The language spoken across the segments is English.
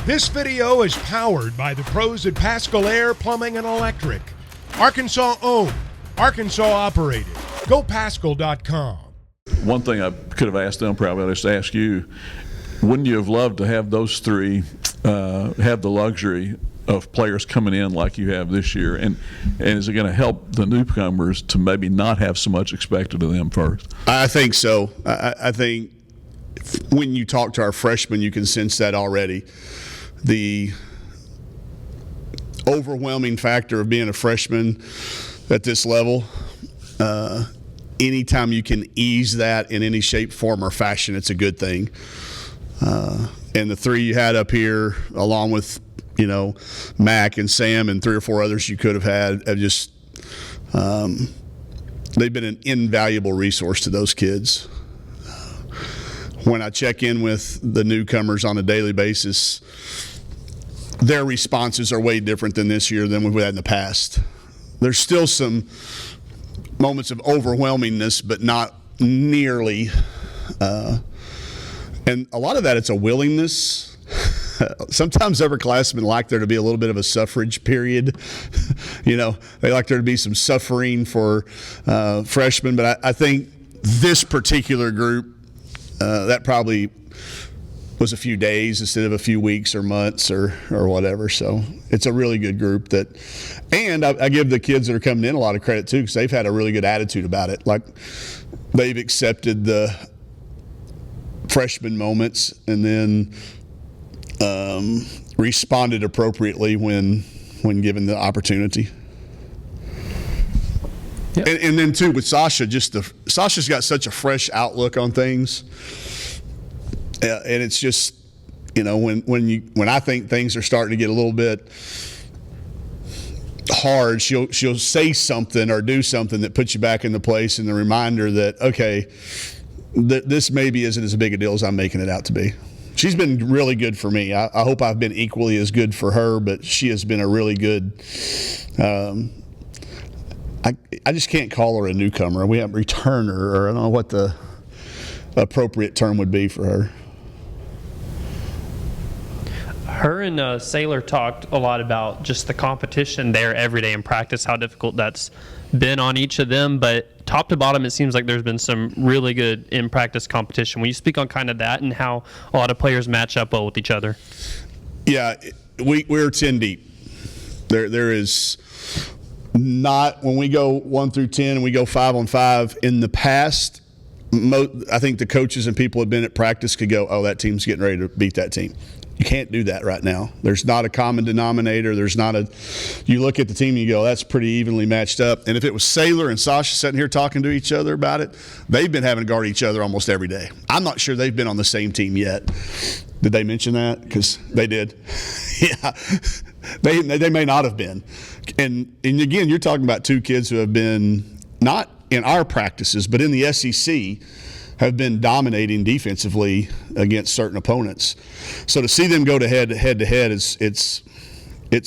This video is powered by the pros at Pascal Air Plumbing and Electric. Arkansas owned, Arkansas operated. GoPascal.com. One thing I could have asked them, probably I'll just ask you, wouldn't you have loved to have those three have the luxury of players coming in like you have this year? And is it going to help the newcomers to maybe not have so much expected of them first? I think so. I think when you talk to our freshmen, you can sense that already. The overwhelming factor of being a freshman at this level, anytime you can ease that in any shape, form, or fashion, it's a good thing. And the three you had up here, along with, Mac and Sam and 3 or 4 others you could have had, have just they've been an invaluable resource to those kids. When I check in with the newcomers on a daily basis, their responses are way different than this year than we've had in the past. There's still some moments of overwhelmingness, but not nearly. And a lot of that, it's a willingness. Sometimes upperclassmen like there to be a little bit of a suffrage period. They like there to be some suffering for freshmen. But I think this particular group, that probably was a few days instead of a few weeks or months or whatever. So it's a really good group and I give the kids that are coming in a lot of credit too, because they've had a really good attitude about it. Like, they've accepted the freshman moments and then responded appropriately when given the opportunity. Yep. And then too with Sasha, Sasha's got such a fresh outlook on things, and it's just when I think things are starting to get a little bit hard, she'll say something or do something that puts you back into place, and the reminder that okay, this maybe isn't as big a deal as I'm making it out to be. She's been really good for me. I hope I've been equally as good for her, but she has been a really good. I just can't call her a newcomer. We haven't returned her, or I don't know what the appropriate term would be for her. Her and Saylor talked a lot about just the competition there every day in practice, how difficult that's been on each of them. But top to bottom, it seems like there's been some really good in-practice competition. Will you speak on kind of that and how a lot of players match up well with each other? Yeah, we're 10 deep. There is not, when we go 1 through 10 and we go 5-on-5 in the past, I think the coaches and people who have been at practice could go, oh, that team's getting ready to beat that team. You can't do that right now. There's not a common denominator. You look at the team and you go, that's pretty evenly matched up. And if it was Saylor and Sasha sitting here talking to each other about it, they've been having to guard each other almost every day. I'm not sure they've been on the same team yet. Did they mention that? Because they did. Yeah. They may not have been. And again, you're talking about 2 kids who have been, not in our practices, but in the SEC, have been dominating defensively against certain opponents. So to see them go to head to head it's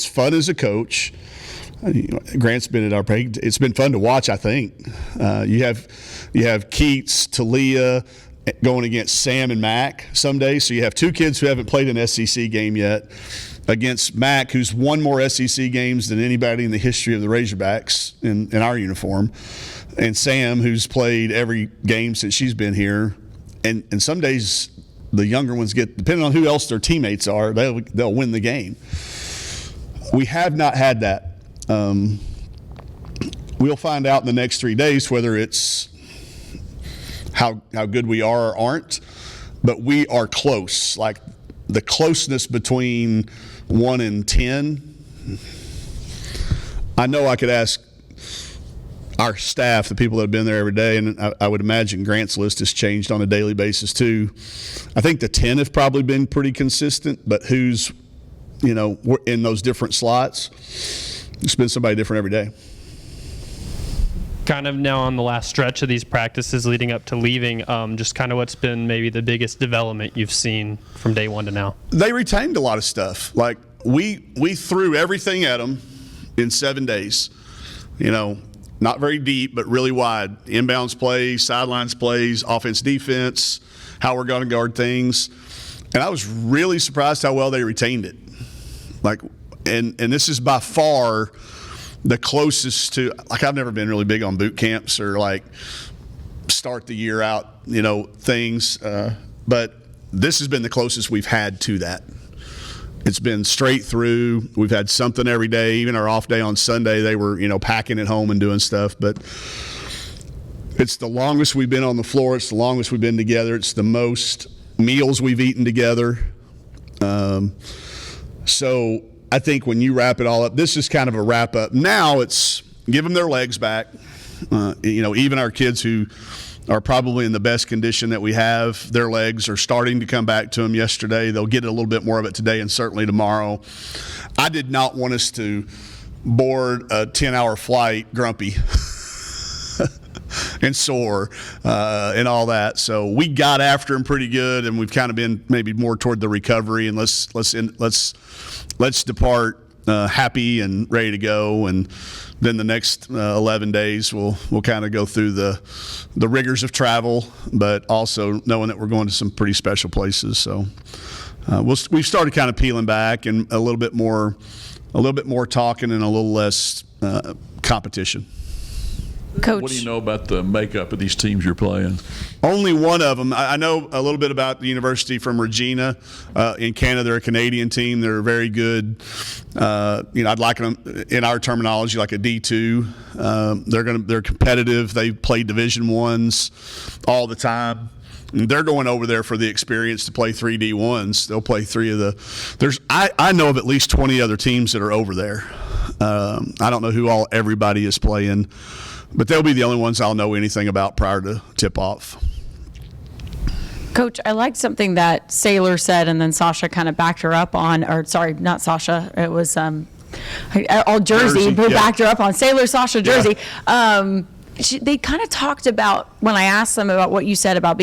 fun as a coach. Grant's been at our break. It's been fun to watch, I think. You have Keats, Talia going against Sam and Mac some days. So you have 2 kids who haven't played an SEC game yet against Mac, who's won more SEC games than anybody in the history of the Razorbacks in our uniform. And Sam, who's played every game since she's been here. And some days the younger ones get, depending on who else their teammates are, they'll win the game. We have not had that. We'll find out in the next 3 days whether it's how good we are or aren't. But we are close. Like, the closeness between 1 and 10, I know I could ask our staff, the people that have been there every day, and I would imagine Grant's list has changed on a daily basis too. I think the 10 have probably been pretty consistent, but who's, in those different slots, it's been somebody different every day. Kind of now on the last stretch of these practices leading up to leaving, just kind of what's been maybe the biggest development you've seen from day 1 to now? They retained a lot of stuff. Like, we threw everything at them in 7 days. Not very deep, but really wide. Inbounds plays, sidelines plays, offense, defense, how we're going to guard things. And I was really surprised how well they retained it. Like, and this is by far the closest to, like, I've never been really big on boot camps or like start the year out, things. But this has been the closest we've had to that. It's been straight through. We've had something every day. Even our off day on Sunday, they were, packing at home and doing stuff. But it's the longest we've been on the floor. It's the longest we've been together. It's the most meals we've eaten together. So I think when you wrap it all up, this is kind of a wrap up. Now it's give them their legs back. Even our kids who are probably in the best condition that we have, their legs are starting to come back to them yesterday. They'll get a little bit more of it today and certainly tomorrow. I did not want us to board a 10-hour flight grumpy and sore and all that. So we got after them pretty good, and we've kind of been maybe more toward the recovery, and let's depart happy and ready to go. And then the next 11 days we'll kind of go through the rigors of travel, but also knowing that we're going to some pretty special places. So we've started kind of peeling back and a little bit more talking and a little less competition. Coach, What do you know about the makeup of these teams you're playing? Only one of them. I know a little bit about the university from Regina in Canada. They're a Canadian team. They're very good. I'd like them in our terminology like a D2. They're competitive. They play Division I's all the time. And they're going over there for the experience to play 3 D1s. They'll play 3 of the. I know of at least 20 other teams that are over there. I don't know who everybody is playing. But they'll be the only ones I'll know anything about prior to tip-off. Coach, I liked something that Sailor said, and then Sasha kind of backed her up on, or sorry, not Sasha, it was Jersey who backed her up on. Sailor, Sasha, Jersey. Yeah. They kind of talked about, when I asked them about what you said about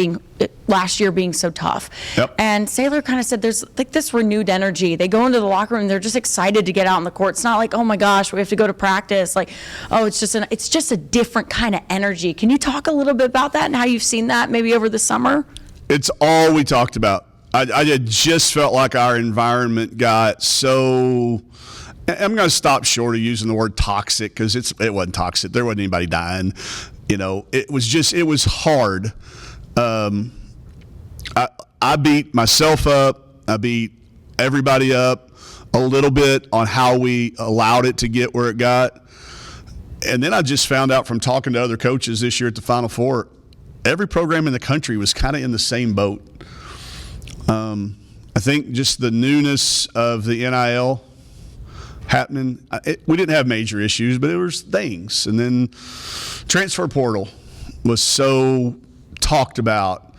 last year being so tough. Yep. And Sailor kind of said there's like this renewed energy. They go into the locker room, they're just excited to get out on the court. It's not like, oh my gosh, we have to go to practice. Like, oh, it's just a different kind of energy. Can you talk a little bit about that and how you've seen that maybe over the summer? It's all we talked about. I just felt like our environment got so. I'm going to stop short of using the word toxic because it wasn't toxic. There wasn't anybody dying. It was hard. I beat myself up. I beat everybody up a little bit on how we allowed it to get where it got. And then I just found out from talking to other coaches this year at the Final Four, every program in the country was kind of in the same boat. I think just the newness of the NIL happening. We didn't have major issues, but it was things. And then transfer portal was so talked about.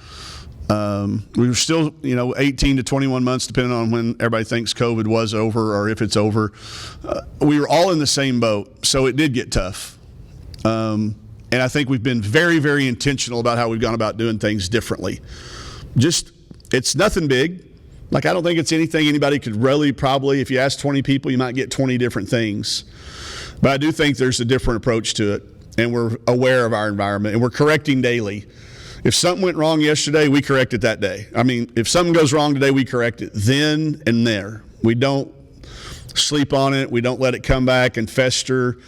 We were still, 18 to 21 months, depending on when everybody thinks COVID was over or if it's over. We were all in the same boat, so it did get tough. And I think we've been very, very intentional about how we've gone about doing things differently. It's nothing big. Like, I don't think it's anything anybody could really probably, if you ask 20 people, you might get 20 different things. But I do think there's a different approach to it, and we're aware of our environment, and we're correcting daily. If something went wrong yesterday, we correct it that day. I mean, if something goes wrong today, we correct it then and there. We don't sleep on it. We don't let it come back and fester.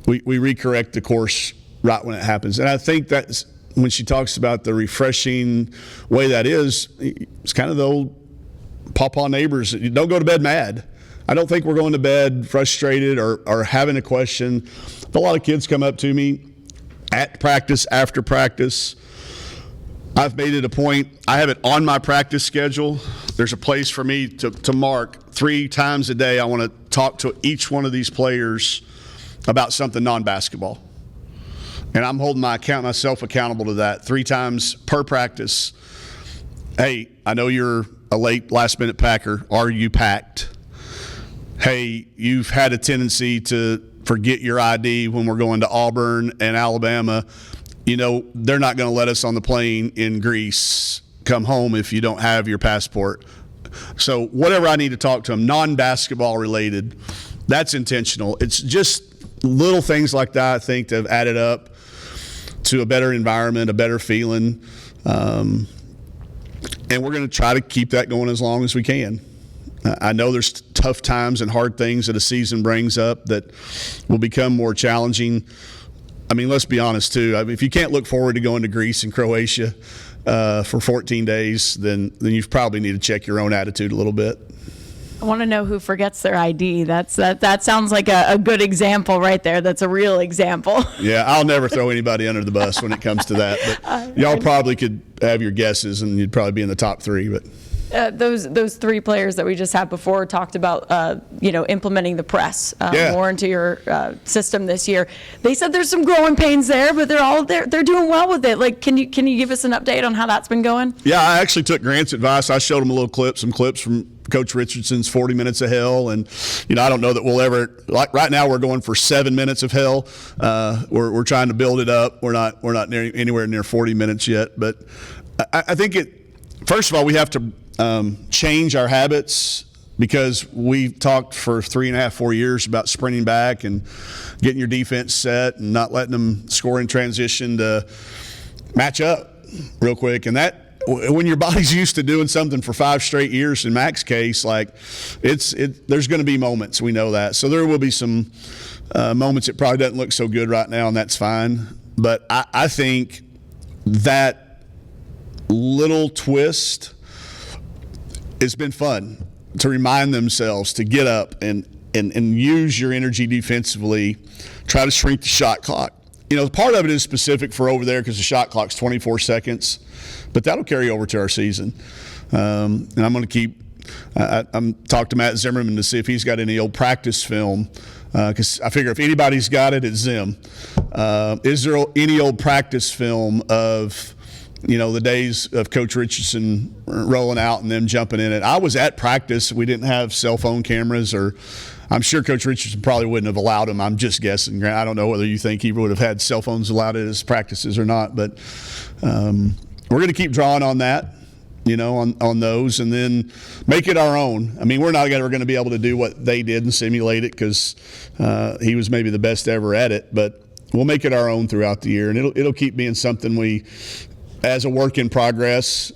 We recorrect the course right when it happens. And I think that's when she talks about the refreshing way that is, it's kind of the old pawpaw neighbors. You don't go to bed mad. I don't think we're going to bed frustrated or having a question. A lot of kids come up to me at practice, after practice. I've made it a point. I have it on my practice schedule. There's a place for me to mark 3 times a day. I want to talk to each one of these players about something non-basketball. And I'm holding myself accountable to that 3 times per practice. Hey, I know you're a late last-minute packer. Are you packed? Hey, you've had a tendency to forget your ID when we're going to Auburn and Alabama. They're not going to let us on the plane in Greece come home if you don't have your passport. So whatever I need to talk to them, non-basketball related, that's intentional. It's just little things like that, I think, that have added up to a better environment, a better feeling. and we're going to try to keep that going as long as we can. I know there's tough times and hard things that a season brings up that will become more challenging. I mean, let's be honest, too. I mean, if you can't look forward to going to Greece and Croatia for 14 days, then you probably need to check your own attitude a little bit. I want to know who forgets their ID. That sounds like a good example right there. That's a real example. Yeah, I'll never throw anybody under the bus when it comes to that. But y'all probably could have your guesses, and you'd probably be in the top 3. But those 3 players that we just had before talked about implementing the press more into your system this year. They said there's some growing pains there, but they're doing well with it. Like, can you give us an update on how that's been going? Yeah, I actually took Grant's advice. I showed him some clips from Coach Richardson's 40 minutes of hell, and I don't know that we'll ever, like right now we're going for 7 minutes of hell. We're trying to build it up. We're not anywhere near 40 minutes yet, but I think first of all, we have to change our habits, because we talked for 3.5, 4 years about sprinting back and getting your defense set and not letting them score in transition to match up real quick. And that, when your body's used to doing something for 5 straight years, in Mac's case, like there's going to be moments. We know that. So there will be some moments it probably doesn't look so good right now, and that's fine. But I think that little twist, it's been fun to remind themselves to get up and use your energy defensively, try to shrink the shot clock. Part of it is specific for over there because the shot clock's 24 seconds, but that'll carry over to our season. And I'm going to I'm talk to Matt Zimmerman to see if he's got any old practice film, because I figure if anybody's got it, it's Zim. Is there any old practice film of the days of Coach Richardson rolling out and them jumping in it? I was at practice. We didn't have cell phone cameras, or I'm sure Coach Richardson probably wouldn't have allowed them. I'm just guessing. I don't know whether you think he would have had cell phones allowed at his practices or not, but we're going to keep drawing on that, on those, and then make it our own. I mean, we're not ever going to be able to do what they did and simulate it, because he was maybe the best ever at it, but we'll make it our own throughout the year, and it'll keep being something as a work in progress.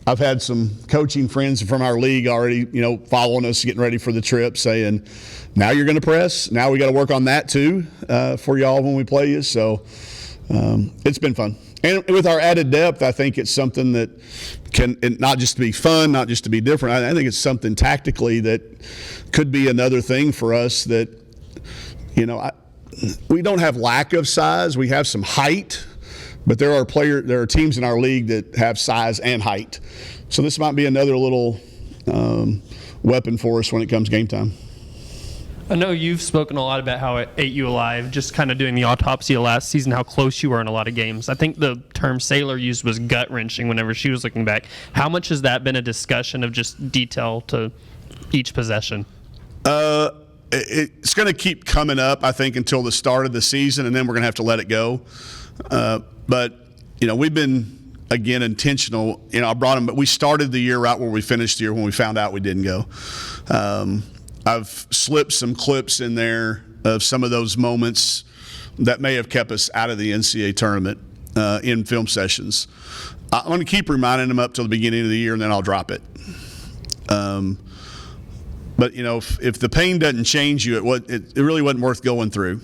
I've had some coaching friends from our league already, following us, getting ready for the trip, saying, now you're going to press. Now we got to work on that too for y'all when we play you. So it's been fun. And with our added depth, I think it's something that can not just be fun, not just to be different. I think it's something tactically that could be another thing for us that, we don't have lack of size. We have some height. But there are teams in our league that have size and height. So this might be another little weapon for us when it comes game time. I know you've spoken a lot about how it ate you alive, just kind of doing the autopsy of last season, how close you were in a lot of games. I think the term Sailor used was gut-wrenching whenever she was looking back. How much has that been a discussion of just detail to each possession? It's going to keep coming up, I think, until the start of the season, and then we're going to have to let it go. But, we've been, again, intentional. I brought them, but we started the year right where we finished the year when we found out we didn't go. I've slipped some clips in there of some of those moments that may have kept us out of the NCAA tournament in film sessions. I'm going to keep reminding them up till the beginning of the year, and then I'll drop it. But, if the pain doesn't change you, it really wasn't worth going through.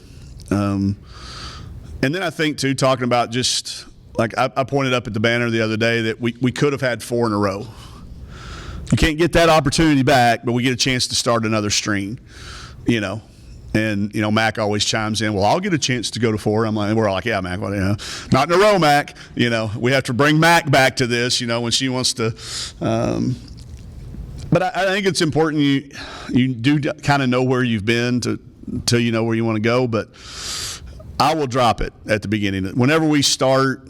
And then I think, too, talking about just like I pointed up at the banner the other day that we could have had 4 in a row. You can't get that opportunity back, but we get a chance to start another string, And, Mac always chimes in, well, I'll get a chance to go to 4. We're all like, yeah, Mac, well, not in a row, Mac. We have to bring Mac back to this, when she wants to. But I think it's important you do kind of know where you've been till you know where you want to go, but I will drop it at the beginning. Whenever we start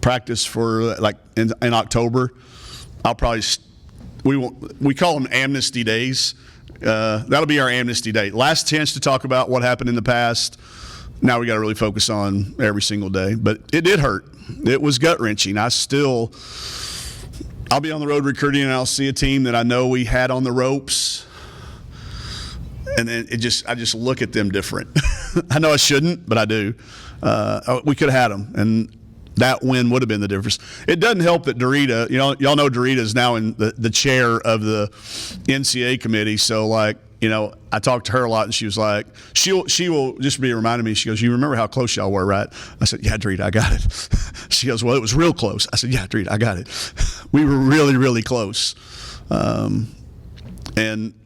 practice for in October, I'll probably we call them amnesty days. That'll be our amnesty day. Last chance to talk about what happened in the past. Now we got to really focus on every single day. But it did hurt. It was gut wrenching. I'll be on the road recruiting and I'll see a team that I know we had on the ropes. And then I just look at them different. I know I shouldn't, but I do. We could have had them. And That win would have been the difference. It doesn't help that Dorita, y'all know Dorita is now in the chair of the NCAA committee. So, like, I talked to her a lot, and she was like, she will just be reminding me. She goes, "You remember how close y'all were, right?" I said, "Yeah, Dorita, I got it." She goes, "Well, it was real close." I said, "Yeah, Dorita, I got it." We were really, really close. And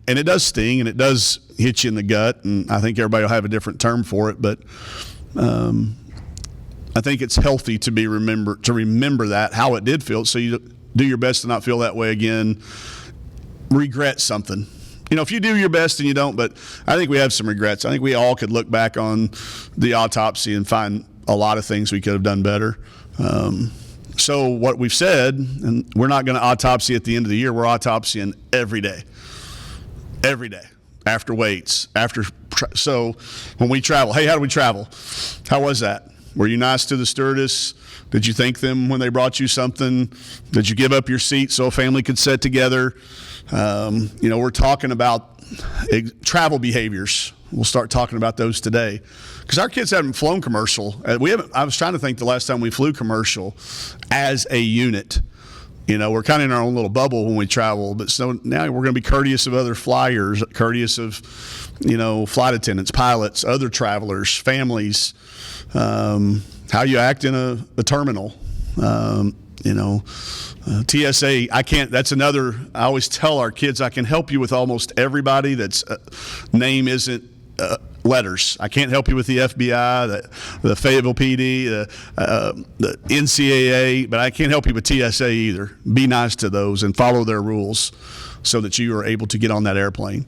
it does sting, and it does hit you in the gut, and I think everybody will have a different term for it, but I think it's healthy to remember that, how it did feel, so you do your best to not feel that way again, regret something. If you do your best and you don't, but I think we have some regrets. I think we all could look back on the autopsy and find a lot of things we could have done better. So what we've said, and we're not going to autopsy at the end of the year, we're autopsying every day, after weights, so when we travel, hey, how do we travel? How was that? Were you nice to the stewardess? Did you thank them when they brought you something? Did you give up your seat so a family could sit together? We're talking about travel behaviors. We'll start talking about those today because our kids haven't flown commercial. I was trying to think the last time we flew commercial as a unit. We're kind of in our own little bubble when we travel, but so now we're going to be courteous of other flyers, courteous of, flight attendants, pilots, other travelers, families, how you act in a terminal, TSA, I always tell our kids I can help you with almost everybody that's name isn't letters. I can't help you with the FBI, the Fayetteville PD, the NCAA, but I can't help you with TSA either. Be nice to those and follow their rules so that you are able to get on that airplane.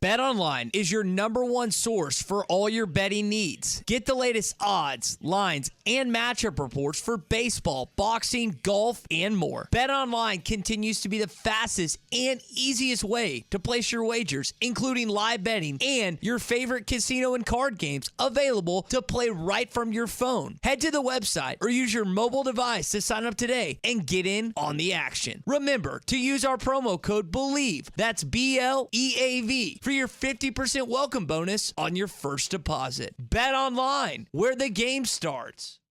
BetOnline is your #1 source for all your betting needs. Get the latest odds, lines, and matchup reports for baseball, boxing, golf, and more. BetOnline continues to be the fastest and easiest way to place your wagers, including live betting and your favorite casino and card games available to play right from your phone. Head to the website or use your mobile device to sign up today and get in on the action. Remember to use our promo code BELIEVE, that's BLEAV, for your 50% welcome bonus on your first deposit. Bet online, where the game starts.